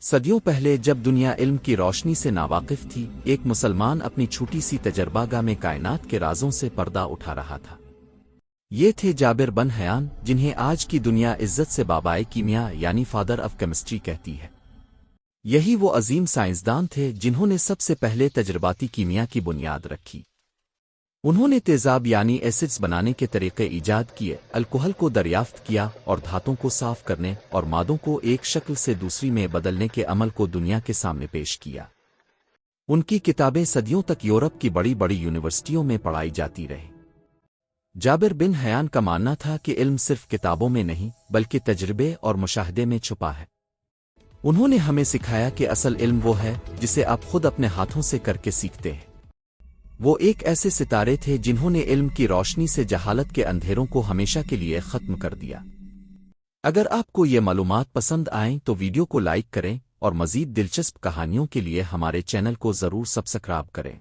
صدیوں پہلے جب دنیا علم کی روشنی سے ناواقف تھی، ایک مسلمان اپنی چھوٹی سی تجربہ گاہ میں کائنات کے رازوں سے پردہ اٹھا رہا تھا۔ یہ تھے جابر بن حیان، جنہیں آج کی دنیا عزت سے بابائے کیمیا یعنی فادر آف کیمسٹری کہتی ہے۔ یہی وہ عظیم سائنسدان تھے جنہوں نے سب سے پہلے تجرباتی کیمیا کی بنیاد رکھی۔ انہوں نے تیزاب یعنی ایسڈز بنانے کے طریقے ایجاد کیے، الکحل کو دریافت کیا اور دھاتوں کو صاف کرنے اور مادوں کو ایک شکل سے دوسری میں بدلنے کے عمل کو دنیا کے سامنے پیش کیا۔ ان کی کتابیں صدیوں تک یورپ کی بڑی بڑی یونیورسٹیوں میں پڑھائی جاتی رہیں۔ جابر بن حیان کا ماننا تھا کہ علم صرف کتابوں میں نہیں بلکہ تجربے اور مشاہدے میں چھپا ہے۔ انہوں نے ہمیں سکھایا کہ اصل علم وہ ہے جسے آپ خود اپنے ہاتھوں سے کر کے سیکھتے ہیں۔ وہ ایک ایسے ستارے تھے جنہوں نے علم کی روشنی سے جہالت کے اندھیروں کو ہمیشہ کے لیے ختم کر دیا۔ اگر آپ کو یہ معلومات پسند آئیں تو ویڈیو کو لائک کریں اور مزید دلچسپ کہانیوں کے لیے ہمارے چینل کو ضرور سبسکرائب کریں۔